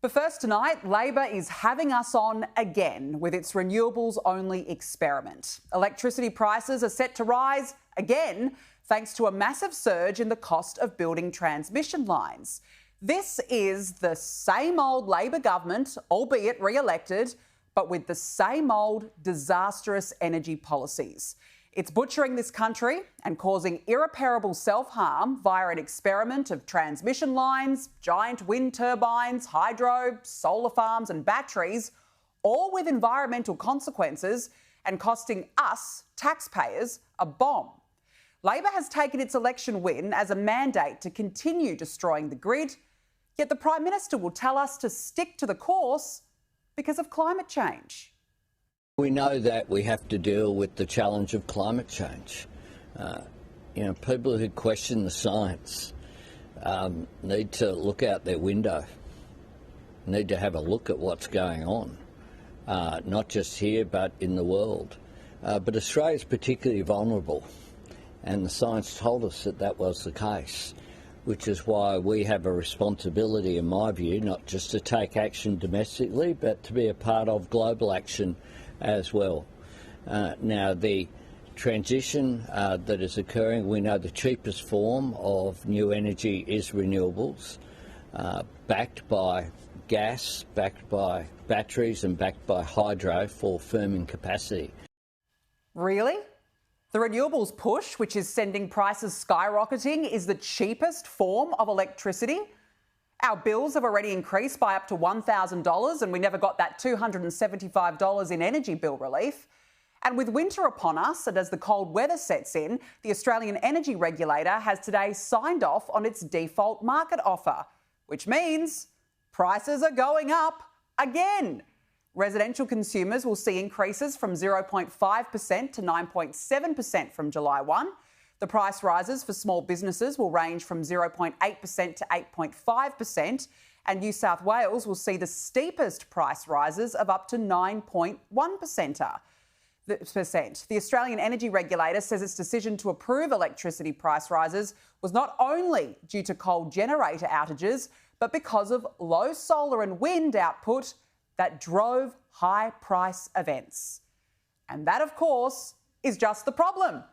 But first tonight, Labor is having us on again with its renewables-only experiment. Electricity prices are set to rise again thanks to a massive surge in the cost of building transmission lines. This is the same old Labor government, albeit re-elected, but with the same old disastrous energy policies. It's butchering this country and causing irreparable self-harm via an experiment of transmission lines, giant wind turbines, hydro, solar farms and batteries, all with environmental consequences and costing us, taxpayers, a bomb. Labor has taken its election win as a mandate to continue destroying the grid, yet the Prime Minister will tell us to stick to the course because of climate change. We know that we have to deal with the challenge of climate change. People who question the science need to look out their window, need to have a look at what's going on, not just here but in the world. But Australia is particularly vulnerable, and the science told us that that was the case, which is why we have a responsibility, in my view, not just to take action domestically, but to be a part of global action as well. Now, the transition that is occurring, we know the cheapest form of new energy is renewables, backed by gas, backed by batteries and backed by hydro for firming capacity. Really? The renewables push, which is sending prices skyrocketing, is the cheapest form of electricity? Our bills have already increased by up to $1,000 and we never got that $275 in energy bill relief. And with winter upon us and as the cold weather sets in, the Australian Energy Regulator has today signed off on its default market offer, which means prices are going up again. Residential consumers will see increases from 0.5% to 9.7% from July 1. The price rises for small businesses will range from 0.8% to 8.5%, and New South Wales will see the steepest price rises of up to 9.1%. The Australian Energy Regulator says its decision to approve electricity price rises was not only due to coal generator outages, but because of low solar and wind output that drove high price events. And that, of course, is just the problem.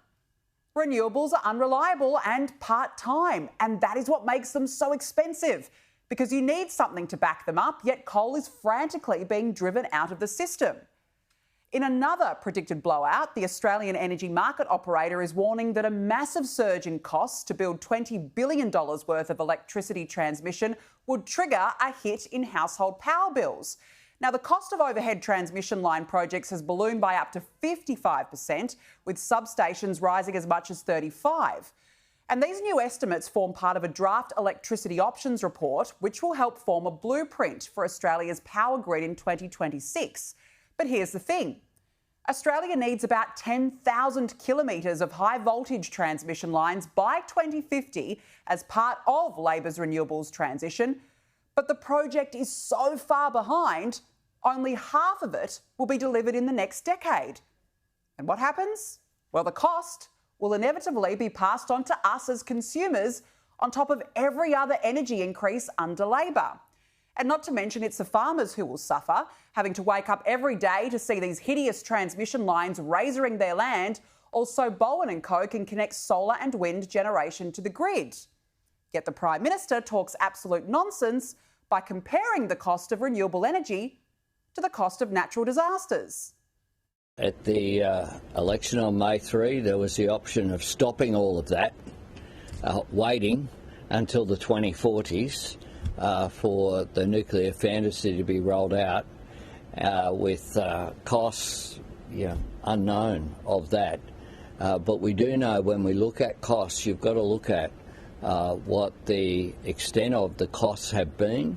Renewables are unreliable and part-time, and that is what makes them so expensive, because you need something to back them up, yet coal is frantically being driven out of the system. In another predicted blowout, the Australian energy market operator is warning that a massive surge in costs to build $20 billion worth of electricity transmission would trigger a hit in household power bills. Now, the cost of overhead transmission line projects has ballooned by up to 55%, with substations rising as much as 35%. And these new estimates form part of a draft electricity options report, which will help form a blueprint for Australia's power grid in 2026. But here's the thing. Australia needs about 10,000 kilometres of high voltage transmission lines by 2050 as part of Labor's renewables transition. But the project is so far behind, only half of it will be delivered in the next decade. And what happens? Well, the cost will inevitably be passed on to us as consumers on top of every other energy increase under Labor. And not to mention it's the farmers who will suffer, having to wake up every day to see these hideous transmission lines razoring their land. Also, Bowen & Co can connect solar and wind generation to the grid. Yet the Prime Minister talks absolute nonsense by comparing the cost of renewable energy to the cost of natural disasters. At the election on May 3, there was the option of stopping all of that, waiting until the 2040s for the nuclear fantasy to be rolled out with costs unknown of that. But we do know when we look at costs, you've got to look at what the extent of the costs have been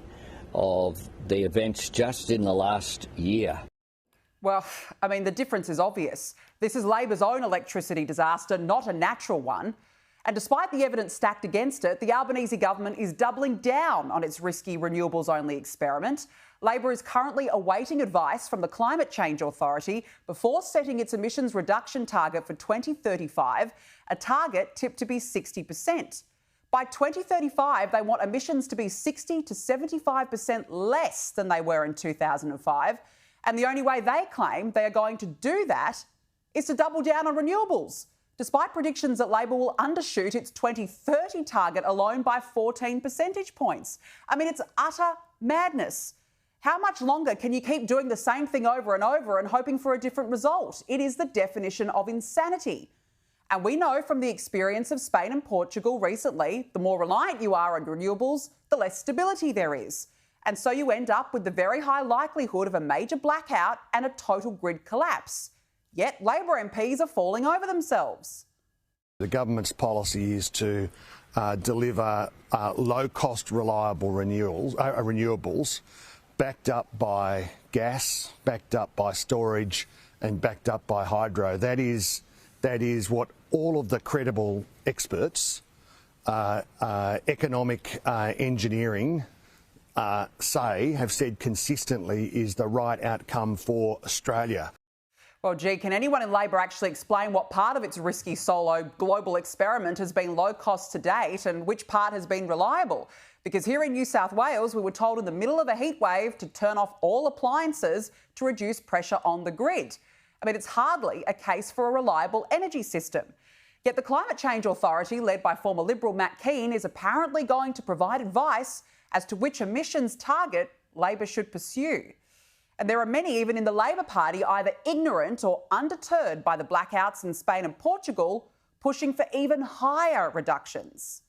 of the events just in the last year. Well, I mean, the difference is obvious. This is Labor's own electricity disaster, not a natural one. And despite the evidence stacked against it, the Albanese government is doubling down on its risky renewables-only experiment. Labor is currently awaiting advice from the Climate Change Authority before setting its emissions reduction target for 2035, a target tipped to be 60%. By 2035, they want emissions to be 60 to 75% less than they were in 2005. And the only way they claim they are going to do that is to double down on renewables, despite predictions that Labor will undershoot its 2030 target alone by 14 percentage points. I mean, it's utter madness. How much longer can you keep doing the same thing over and over and hoping for a different result? It is the definition of insanity. And we know from the experience of Spain and Portugal recently, the more reliant you are on renewables, the less stability there is. And so you end up with the very high likelihood of a major blackout and a total grid collapse. Yet Labor MPs are falling over themselves. The government's policy is to deliver low-cost, reliable renewables backed up by gas, backed up by storage and backed up by hydro. That is what all of the credible experts, economic engineering, have said consistently is the right outcome for Australia. Well, gee, can anyone in Labor actually explain what part of its risky solo global experiment has been low cost to date and which part has been reliable? Because here in New South Wales, we were told in the middle of a heat wave to turn off all appliances to reduce pressure on the grid. I mean, it's hardly a case for a reliable energy system. Yet the Climate Change Authority, led by former Liberal Matt Keane, is apparently going to provide advice as to which emissions target Labor should pursue. And there are many, even in the Labor Party, either ignorant or undeterred by the blackouts in Spain and Portugal, pushing for even higher reductions.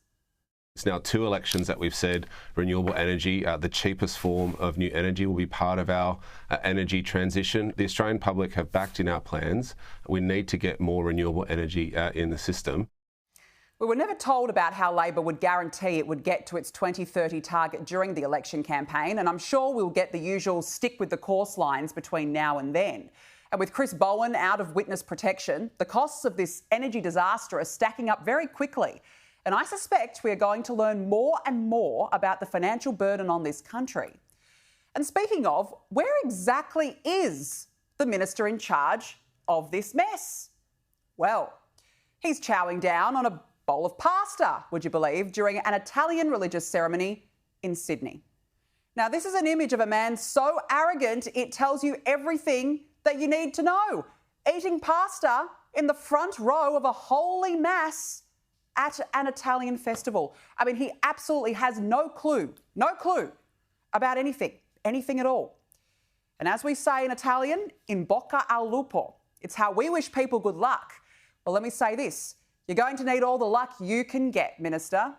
It's now 2 elections that we've said renewable energy, the cheapest form of new energy, will be part of our energy transition. The Australian public have backed in our plans. We need to get more renewable energy in the system. We were never told about how Labor would guarantee it would get to its 2030 target during the election campaign, and I'm sure we'll get the usual stick with the course lines between now and then. And with Chris Bowen out of witness protection, the costs of this energy disaster are stacking up very quickly. And I suspect we are going to learn more and more about the financial burden on this country. And speaking of, where exactly is the minister in charge of this mess? Well, he's chowing down on a bowl of pasta, would you believe, during an Italian religious ceremony in Sydney. Now, this is an image of a man so arrogant it tells you everything that you need to know. Eating pasta in the front row of a holy mass at an Italian festival. I mean, he absolutely has no clue about anything at all. And as we say in Italian, in bocca al lupo. It's how we wish people good luck. Well, let me say this. You're going to need all the luck you can get, Minister.